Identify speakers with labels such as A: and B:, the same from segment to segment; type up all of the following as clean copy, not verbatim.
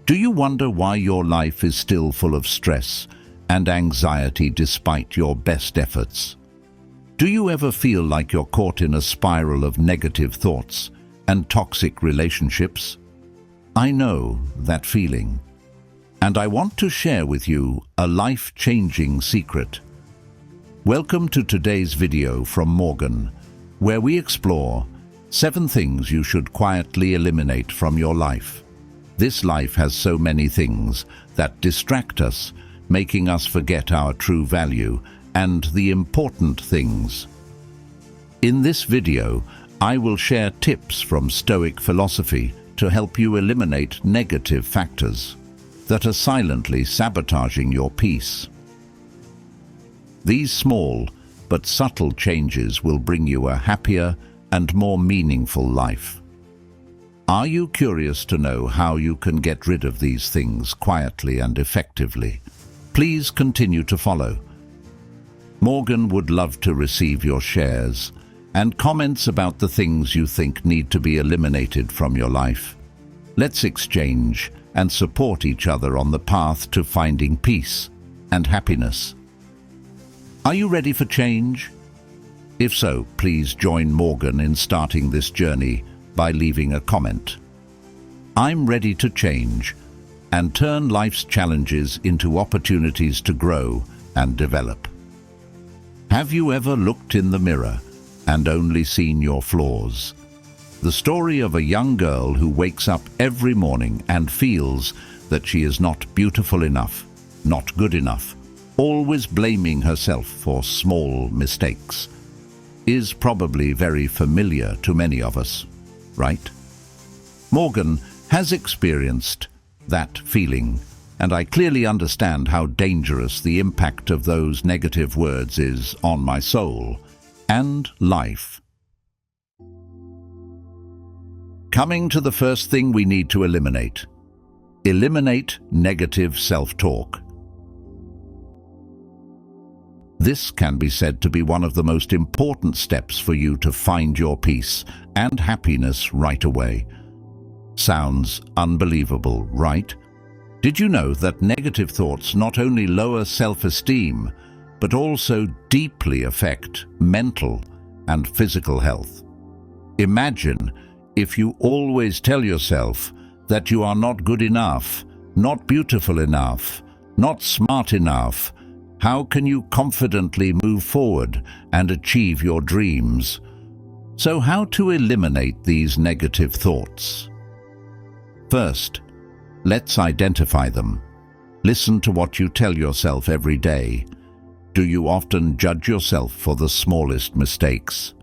A: Do you wonder why your life is still full of stress and anxiety despite your best efforts? Do you ever feel like you're caught in a spiral of negative thoughts and toxic relationships? I know that feeling, and I want to share with you a life-changing secret. Welcome to today's video from Morgan, where we explore 7 things you should quietly eliminate from your life. This life has so many things that distract us, making us forget our true value and the important things. In this video, I will share tips from Stoic philosophy to help you eliminate negative factors that are silently sabotaging your peace. These small but subtle changes will bring you a happier and more meaningful life. Are you curious to know how you can get rid of these things quietly and effectively? Please continue to follow. Morgan would love to receive your shares and comments about the things you think need to be eliminated from your life. Let's exchange and support each other on the path to finding peace and happiness. Are you ready for change? If so, please join Morgan in starting this journey by leaving a comment. I'm ready to change and turn life's challenges into opportunities to grow and develop. Have you ever looked in the mirror and only seen your flaws? The story of a young girl who wakes up every morning and feels that she is not beautiful enough, not good enough, always blaming herself for small mistakes, is probably very familiar to many of us, right? Morgan has experienced that feeling, and I clearly understand how dangerous the impact of those negative words is on my soul and life. Coming to the first thing we need to eliminate. Eliminate negative self-talk. This can be said to be one of the most important steps for you to find your peace and happiness right away. Sounds unbelievable, right? Did you know that negative thoughts not only lower self-esteem, but also deeply affect mental and physical health? Imagine if you always tell yourself that you are not good enough, not beautiful enough, not smart enough. How can you confidently move forward and achieve your dreams? So how to eliminate these negative thoughts? First, let's identify them. Listen to what you tell yourself every day. Do you often judge yourself for the smallest mistakes?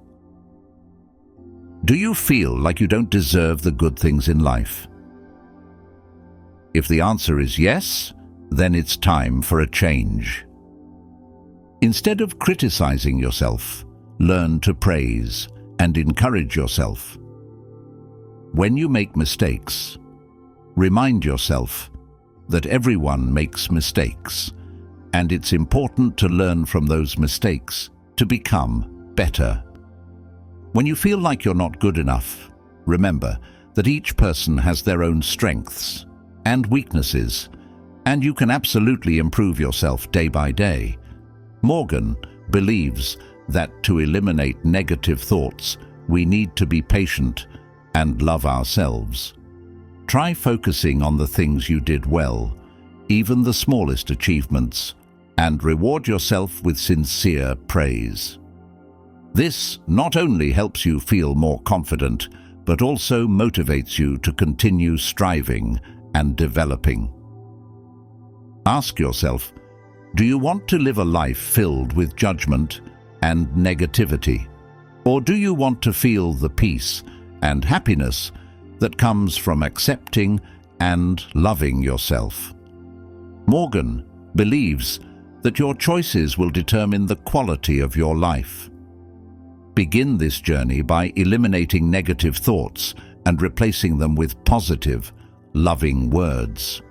A: Do you feel like you don't deserve the good things in life? If the answer is yes, then it's time for a change. Instead of criticizing yourself, learn to praise and encourage yourself. When you make mistakes, remind yourself that everyone makes mistakes, and it's important to learn from those mistakes to become better. When you feel like you're not good enough, remember that each person has their own strengths and weaknesses, and you can absolutely improve yourself day by day. Morgan believes that to eliminate negative thoughts, we need to be patient and love ourselves. Try focusing on the things you did well, even the smallest achievements, and reward yourself with sincere praise. This not only helps you feel more confident, but also motivates you to continue striving and developing. Ask yourself, do you want to live a life filled with judgment and negativity? Or do you want to feel the peace and happiness that comes from accepting and loving yourself? Morgan believes that your choices will determine the quality of your life. Begin this journey by eliminating negative thoughts and replacing them with positive, loving words.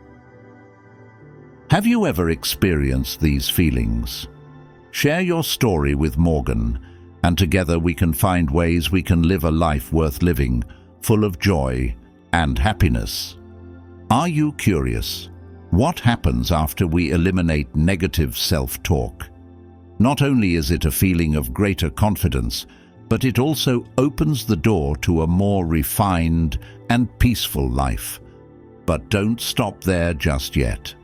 A: Have you ever experienced these feelings? Share your story with Morgan, and together we can find ways we can live a life worth living, full of joy and happiness. Are you curious? What happens after we eliminate negative self-talk? Not only is it a feeling of greater confidence, but it also opens the door to a more refined and peaceful life. But don't stop there just yet.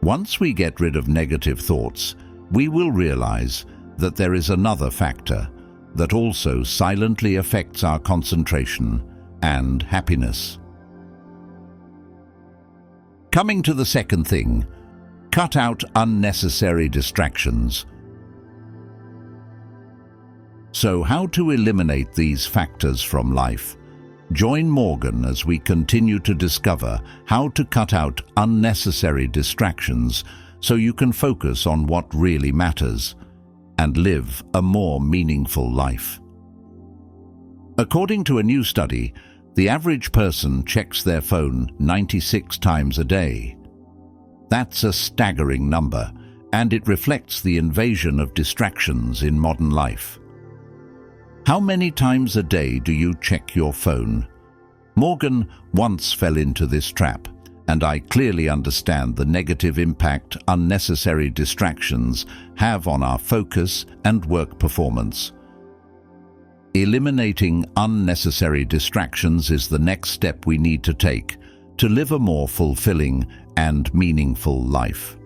A: Once we get rid of negative thoughts, we will realize that there is another factor that also silently affects our concentration and happiness. Coming to the second thing, cut out unnecessary distractions. So how to eliminate these factors from life? Join Morgan as we continue to discover how to cut out unnecessary distractions so you can focus on what really matters and live a more meaningful life. According to a new study, the average person checks their phone 96 times a day. That's a staggering number, and it reflects the invasion of distractions in modern life. How many times a day do you check your phone? Morgan once fell into this trap, and I clearly understand the negative impact unnecessary distractions have on our focus and work performance. Eliminating unnecessary distractions is the next step we need to take to live a more fulfilling and meaningful life.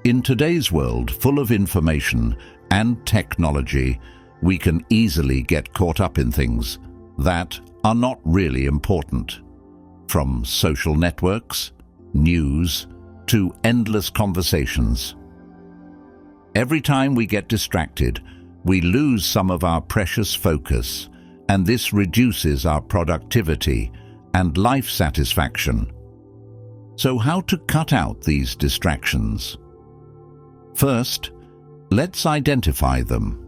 A: In today's world full of information and technology, we can easily get caught up in things that are not really important. From social networks, news, to endless conversations. Every time we get distracted, we lose some of our precious focus, and this reduces our productivity and life satisfaction. So how to cut out these distractions? First, let's identify them.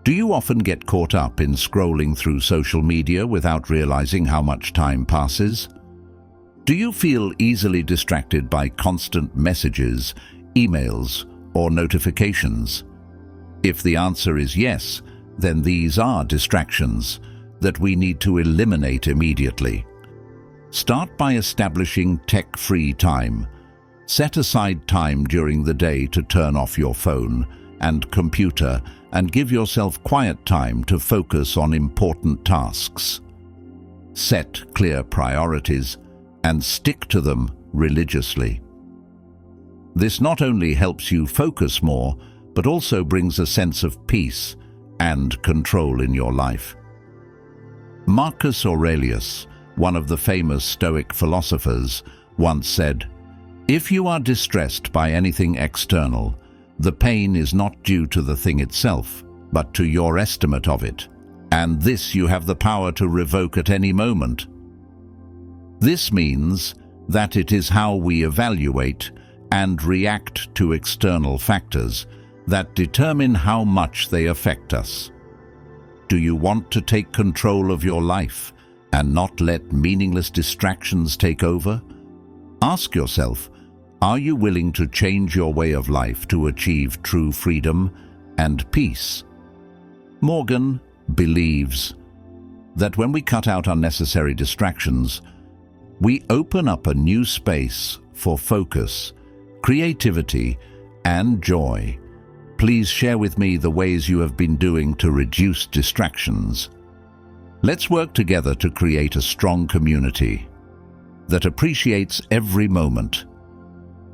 A: Do you often get caught up in scrolling through social media without realizing how much time passes? Do you feel easily distracted by constant messages, emails, or notifications? If the answer is yes, then these are distractions that we need to eliminate immediately. Start by establishing tech-free time. Set aside time during the day to turn off your phone and computer and give yourself quiet time to focus on important tasks. Set clear priorities and stick to them religiously. This not only helps you focus more, but also brings a sense of peace and control in your life. Marcus Aurelius, one of the famous Stoic philosophers, once said, "If you are distressed by anything external, the pain is not due to the thing itself, but to your estimate of it, and this you have the power to revoke at any moment." This means that it is how we evaluate and react to external factors that determine how much they affect us. Do you want to take control of your life and not let meaningless distractions take over? Ask yourself, are you willing to change your way of life to achieve true freedom and peace? Morgan believes that when we cut out unnecessary distractions, we open up a new space for focus, creativity, and joy. Please share with me the ways you have been doing to reduce distractions. Let's work together to create a strong community that appreciates every moment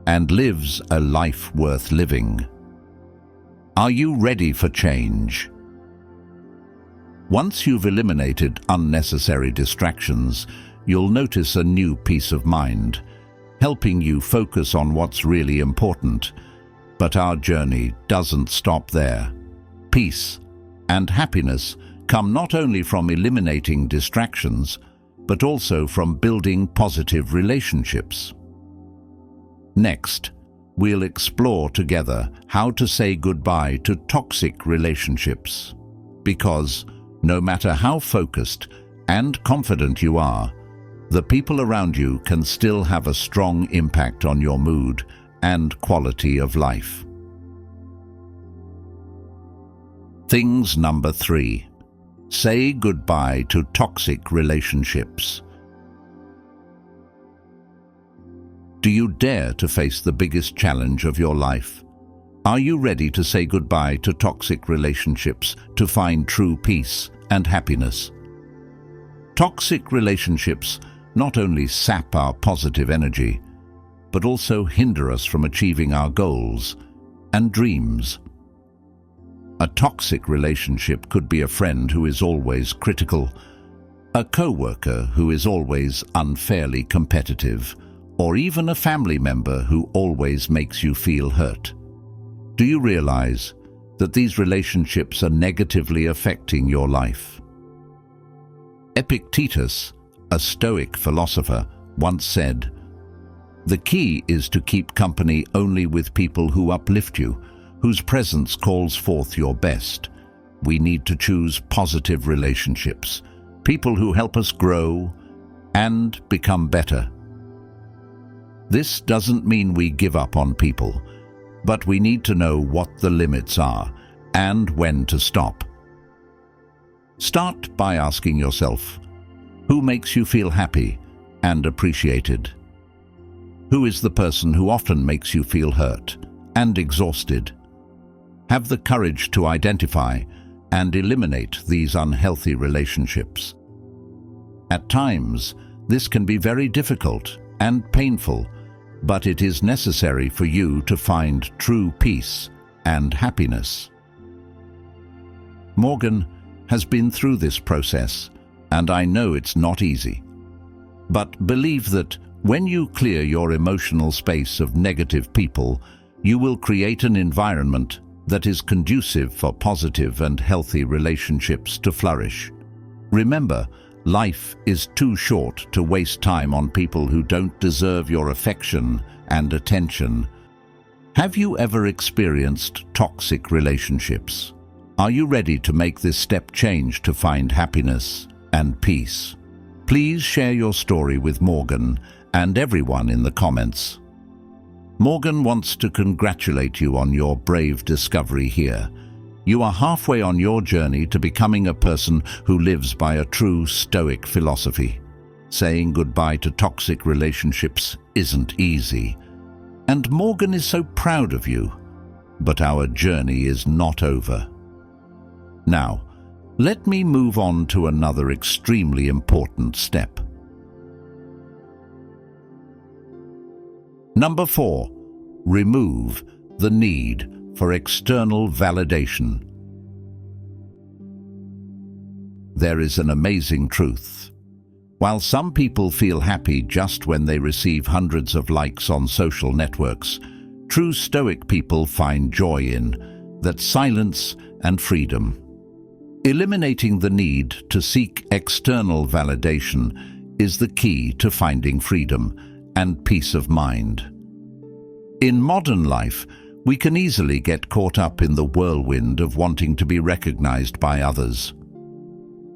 A: and lives a life worth living. Are you ready for change? Once you've eliminated unnecessary distractions, you'll notice a new peace of mind, helping you focus on what's really important. But our journey doesn't stop there. Peace and happiness come not only from eliminating distractions, but also from building positive relationships. Next, we'll explore together how to say goodbye to toxic relationships. Because no matter how focused and confident you are, the people around you can still have a strong impact on your mood and quality of life. Things number 3. Say goodbye to toxic relationships. Do you dare to face the biggest challenge of your life? Are you ready to say goodbye to toxic relationships to find true peace and happiness? Toxic relationships not only sap our positive energy, but also hinder us from achieving our goals and dreams. A toxic relationship could be a friend who is always critical, a co-worker who is always unfairly competitive, or even a family member who always makes you feel hurt. Do you realize that these relationships are negatively affecting your life? Epictetus, a Stoic philosopher, once said, "The key is to keep company only with people who uplift you, whose presence calls forth your best. We need to choose positive relationships, people who help us grow and become better." This doesn't mean we give up on people, but we need to know what the limits are and when to stop. Start by asking yourself, who makes you feel happy and appreciated? Who is the person who often makes you feel hurt and exhausted? Have the courage to identify and eliminate these unhealthy relationships. At times, this can be very difficult and painful, but it is necessary for you to find true peace and happiness. Morgan has been through this process, and I know it's not easy. But believe that when you clear your emotional space of negative people, you will create an environment that is conducive for positive and healthy relationships to flourish. Remember, life is too short to waste time on people who don't deserve your affection and attention. Have you ever experienced toxic relationships? Are you ready to make this step change to find happiness and peace? Please share your story with Morgan and everyone in the comments. Morgan wants to congratulate you on your brave discovery here. You are halfway on your journey to becoming a person who lives by a true Stoic philosophy. Saying goodbye to toxic relationships isn't easy, and Morgan is so proud of you. But our journey is not over. Now, let me move on to another extremely important step. Number 4, remove the need for external validation. There is an amazing truth. While some people feel happy just when they receive hundreds of likes on social networks, true Stoic people find joy in that silence and freedom. Eliminating the need to seek external validation is the key to finding freedom and peace of mind. In modern life, we can easily get caught up in the whirlwind of wanting to be recognized by others.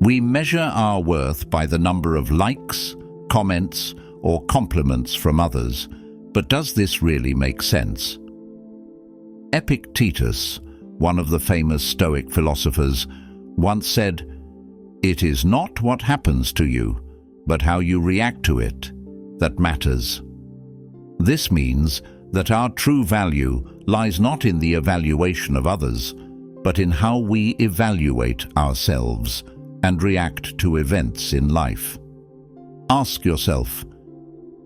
A: We measure our worth by the number of likes, comments, or compliments from others, but does this really make sense? Epictetus, one of the famous Stoic philosophers, once said, "It is not what happens to you, but how you react to it, that matters." This means that our true value lies not in the evaluation of others, but in how we evaluate ourselves and react to events in life. Ask yourself,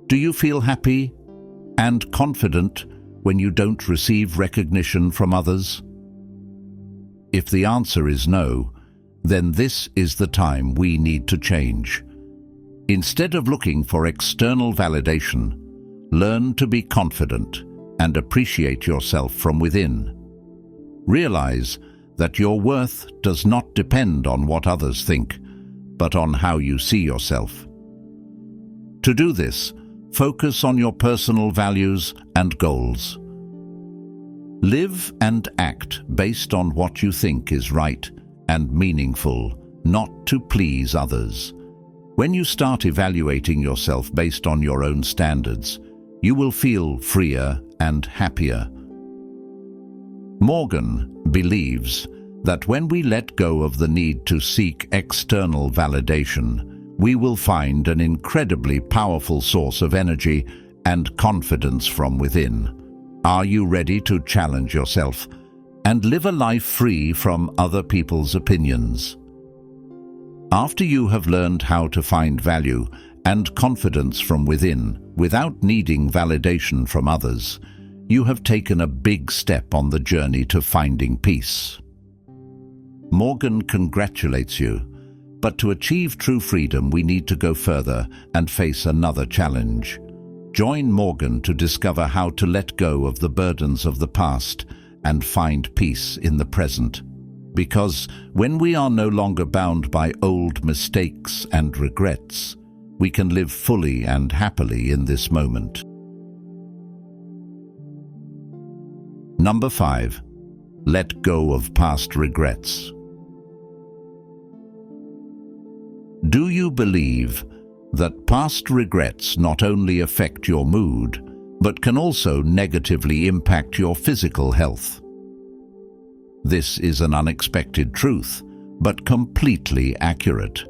A: do you feel happy and confident when you don't receive recognition from others? If the answer is no, then this is the time we need to change. Instead of looking for external validation, learn to be confident and appreciate yourself from within. Realize that your worth does not depend on what others think, but on how you see yourself. To do this, focus on your personal values and goals. Live and act based on what you think is right and meaningful, not to please others. When you start evaluating yourself based on your own standards, you will feel freer and happier. Morgan believes that when we let go of the need to seek external validation, we will find an incredibly powerful source of energy and confidence from within. Are you ready to challenge yourself and live a life free from other people's opinions? After you have learned how to find value and confidence from within without needing validation from others, you have taken a big step on the journey to finding peace. Morgan congratulates you, but to achieve true freedom we need to go further and face another challenge. Join Morgan to discover how to let go of the burdens of the past and find peace in the present. Because when we are no longer bound by old mistakes and regrets, we can live fully and happily in this moment. Number 5. Let go of past regrets. Do you believe that past regrets not only affect your mood, but can also negatively impact your physical health? This is an unexpected truth, but completely accurate.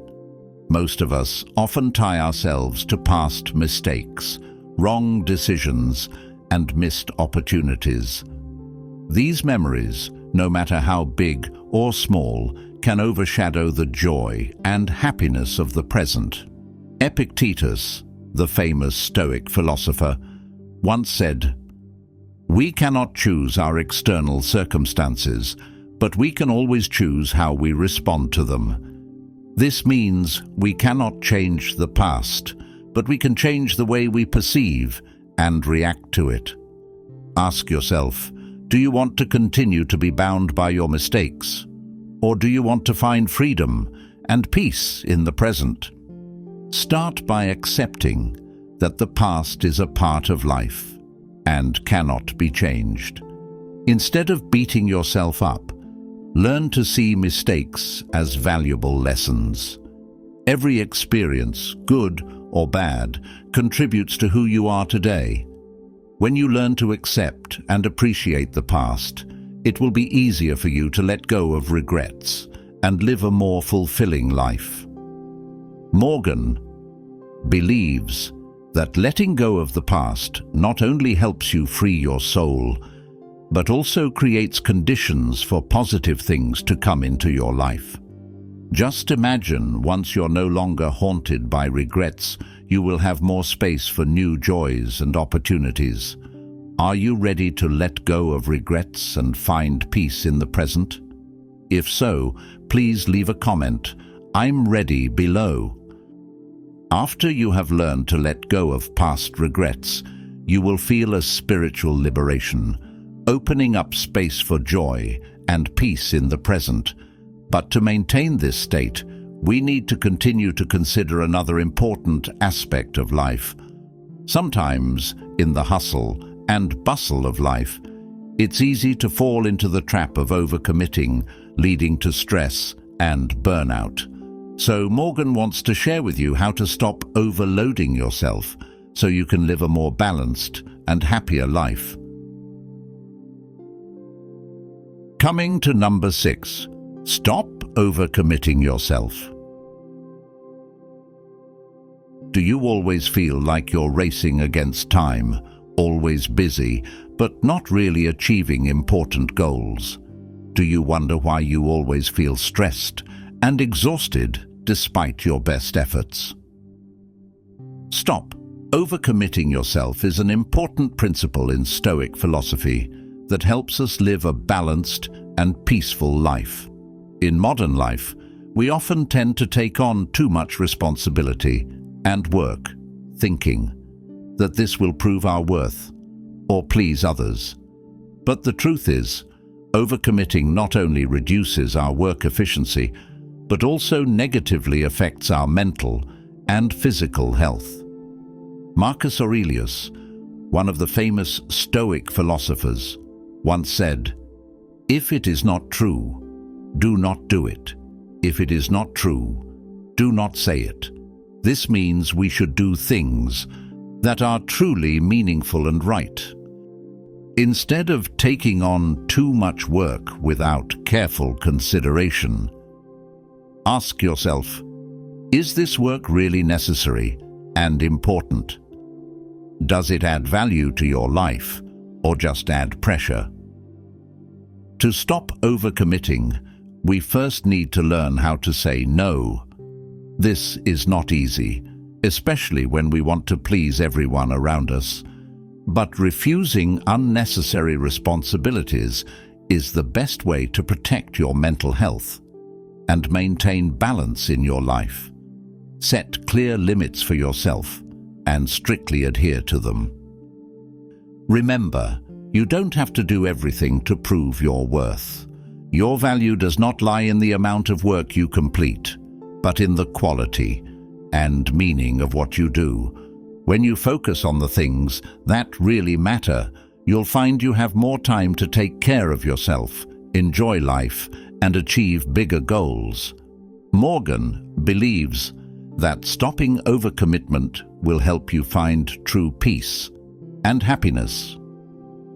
A: Most of us often tie ourselves to past mistakes, wrong decisions, and missed opportunities. These memories, no matter how big or small, can overshadow the joy and happiness of the present. Epictetus, the famous Stoic philosopher, once said, "We cannot choose our external circumstances, but we can always choose how we respond to them." This means we cannot change the past, but we can change the way we perceive and react to it. Ask yourself, do you want to continue to be bound by your mistakes? Or do you want to find freedom and peace in the present? Start by accepting that the past is a part of life and cannot be changed. Instead of beating yourself up, learn to see mistakes as valuable lessons. Every experience, good or bad, contributes to who you are today. When you learn to accept and appreciate the past, it will be easier for you to let go of regrets and live a more fulfilling life. Morgan believes that letting go of the past not only helps you free your soul, but also creates conditions for positive things to come into your life. Just imagine once you're no longer haunted by regrets, you will have more space for new joys and opportunities. Are you ready to let go of regrets and find peace in the present? If so, please leave a comment, "I'm ready," below. After you have learned to let go of past regrets, you will feel a spiritual liberation, opening up space for joy and peace in the present. But to maintain this state, we need to continue to consider another important aspect of life. Sometimes, in the hustle and bustle of life, it's easy to fall into the trap of overcommitting, leading to stress and burnout. So Morgan wants to share with you how to stop overloading yourself so you can live a more balanced and happier life. Coming to number 6, stop overcommitting yourself. Do you always feel like you're racing against time, always busy, but not really achieving important goals? Do you wonder why you always feel stressed and exhausted despite your best efforts? Stop. Overcommitting yourself is an important principle in Stoic philosophy that helps us live a balanced and peaceful life. In modern life, we often tend to take on too much responsibility and work, thinking that this will prove our worth or please others. But the truth is, overcommitting not only reduces our work efficiency, but also negatively affects our mental and physical health. Marcus Aurelius, one of the famous Stoic philosophers, once said, "If it is not true, do not do it. If it is not true, do not say it." This means we should do things that are truly meaningful and right. Instead of taking on too much work without careful consideration, ask yourself, is this work really necessary and important? Does it add value to your life, or just add pressure? To stop overcommitting, we first need to learn how to say no. This is not easy, especially when we want to please everyone around us. But refusing unnecessary responsibilities is the best way to protect your mental health and maintain balance in your life. Set clear limits for yourself and strictly adhere to them. Remember, you don't have to do everything to prove your worth. Your value does not lie in the amount of work you complete, but in the quality and meaning of what you do. When you focus on the things that really matter, you'll find you have more time to take care of yourself, enjoy life, and achieve bigger goals. Morgan believes that stopping overcommitment will help you find true peace and happiness.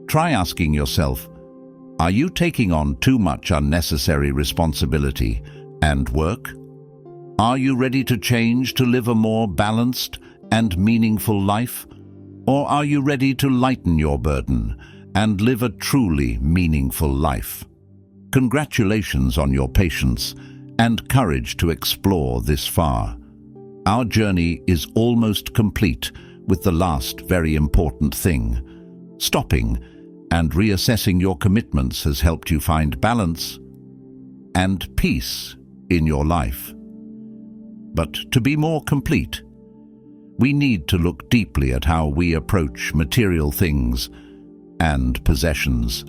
A: Try asking yourself, are you taking on too much unnecessary responsibility and work? Are you ready to change to live a more balanced and meaningful life? Or are you ready to lighten your burden and live a truly meaningful life? Congratulations on your patience and courage to explore this far. Our journey is almost complete with the last very important thing. Stopping and reassessing your commitments has helped you find balance and peace in your life. But to be more complete, we need to look deeply at how we approach material things and possessions.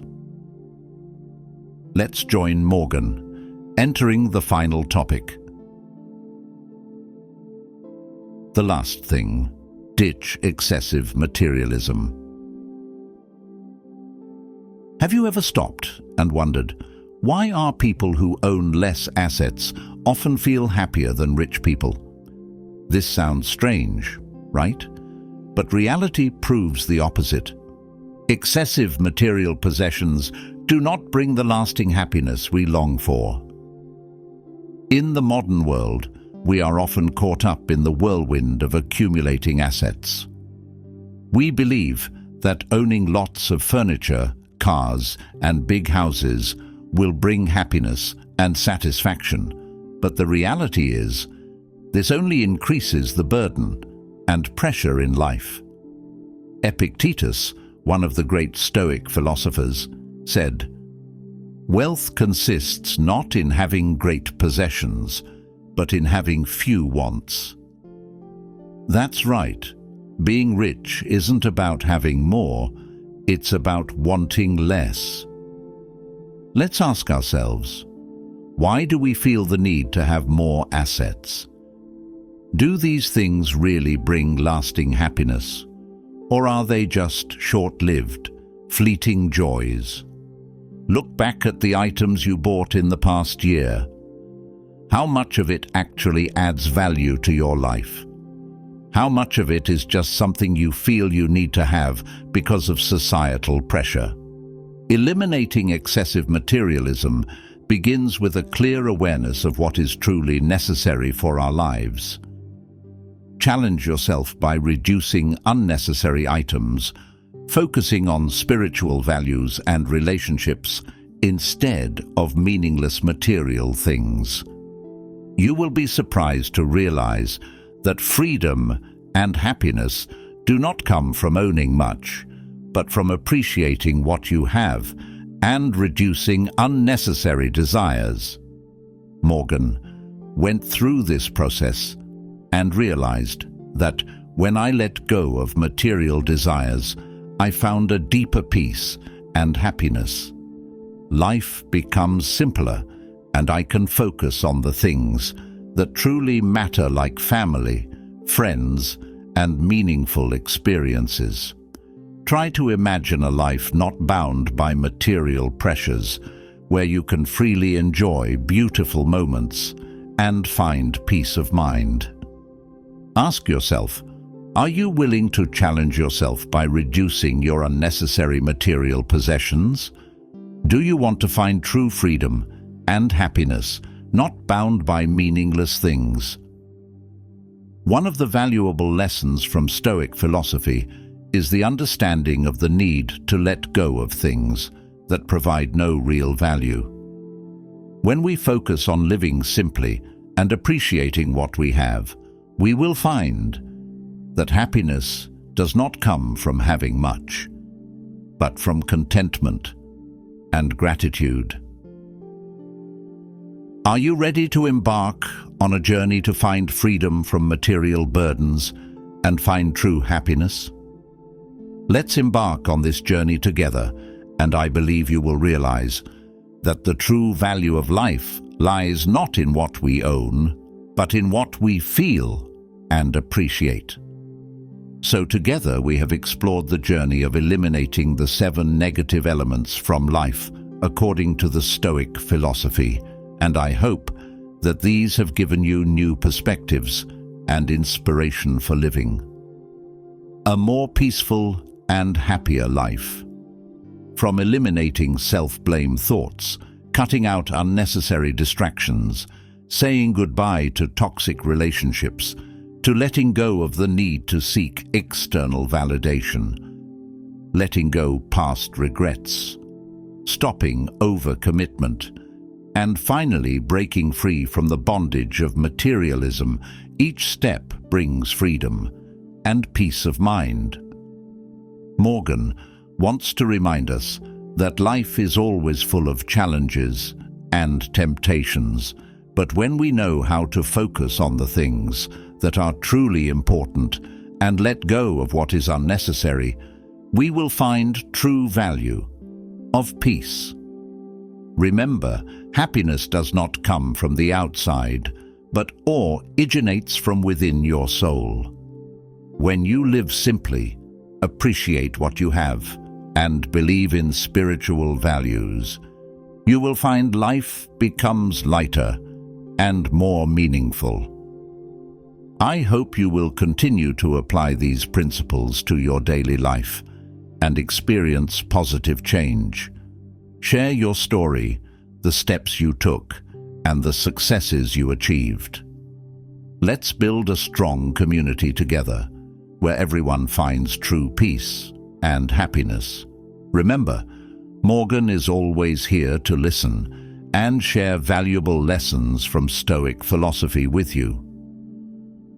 A: Let's join Morgan, entering the final topic. The last thing, ditch excessive materialism. Have you ever stopped and wondered, why are people who own less assets often feel happier than rich people? This sounds strange, right? But reality proves the opposite. Excessive material possessions do not bring the lasting happiness we long for. In the modern world, we are often caught up in the whirlwind of accumulating assets. We believe that owning lots of furniture, cars, and big houses will bring happiness and satisfaction, but the reality is, this only increases the burden and pressure in life. Epictetus, one of the great Stoic philosophers, said, "Wealth consists not in having great possessions, but in having few wants." That's right. Being rich isn't about having more, it's about wanting less. Let's ask ourselves, why do we feel the need to have more assets? Do these things really bring lasting happiness? Or are they just short-lived, fleeting joys? Look back at the items you bought in the past year. How much of it actually adds value to your life? How much of it is just something you feel you need to have because of societal pressure? Eliminating excessive materialism begins with a clear awareness of what is truly necessary for our lives. Challenge yourself by reducing unnecessary items, focusing on spiritual values and relationships instead of meaningless material things. You will be surprised to realize that freedom and happiness do not come from owning much, but from appreciating what you have and reducing unnecessary desires. Morgan went through this process and realized that when I let go of material desires, I found a deeper peace and happiness. Life becomes simpler, and I can focus on the things that truly matter, like family, friends, and meaningful experiences. Try to imagine a life not bound by material pressures, where you can freely enjoy beautiful moments and find peace of mind. Ask yourself, are you willing to challenge yourself by reducing your unnecessary material possessions? Do you want to find true freedom and happiness, not bound by meaningless things? One of the valuable lessons from Stoic philosophy is the understanding of the need to let go of things that provide no real value. When we focus on living simply and appreciating what we have, we will find that happiness does not come from having much, but from contentment and gratitude. Are you ready to embark on a journey to find freedom from material burdens and find true happiness? Let's embark on this journey together, and I believe you will realize that the true value of life lies not in what we own, but in what we feel and appreciate. So together we have explored the journey of eliminating the 7 negative elements from life according to the Stoic philosophy, and I hope that these have given you new perspectives and inspiration for living a more peaceful and happier life. From eliminating self-blame thoughts, cutting out unnecessary distractions, saying goodbye to toxic relationships, to letting go of the need to seek external validation, letting go past regrets, stopping overcommitment, and finally breaking free from the bondage of materialism, each step brings freedom and peace of mind. Morgan wants to remind us that life is always full of challenges and temptations, but when we know how to focus on the things that are truly important and let go of what is unnecessary, we will find true value of peace. Remember, happiness does not come from the outside, but originates from within your soul. When you live simply, appreciate what you have, and believe in spiritual values, you will find life becomes lighter and more meaningful. I hope you will continue to apply these principles to your daily life and experience positive change. Share your story, the steps you took, and the successes you achieved. Let's build a strong community together, where everyone finds true peace and happiness. Remember, Morgan is always here to listen and share valuable lessons from Stoic philosophy with you.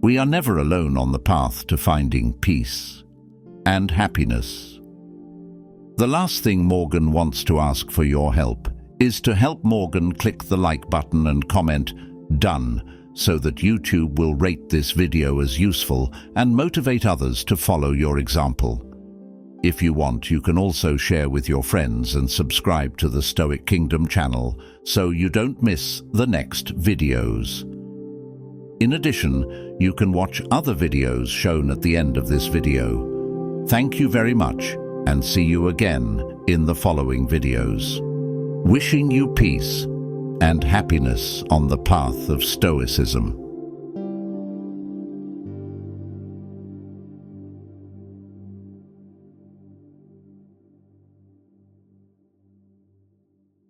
A: We are never alone on the path to finding peace and happiness. The last thing Morgan wants to ask for your help is to help Morgan click the like button and comment "Done" so that YouTube will rate this video as useful and motivate others to follow your example. If you want, you can also share with your friends and subscribe to the Stoic Kingdom channel so you don't miss the next videos. In addition, you can watch other videos shown at the end of this video. Thank you very much, and see you again in the following videos. Wishing you peace and happiness on the path of Stoicism.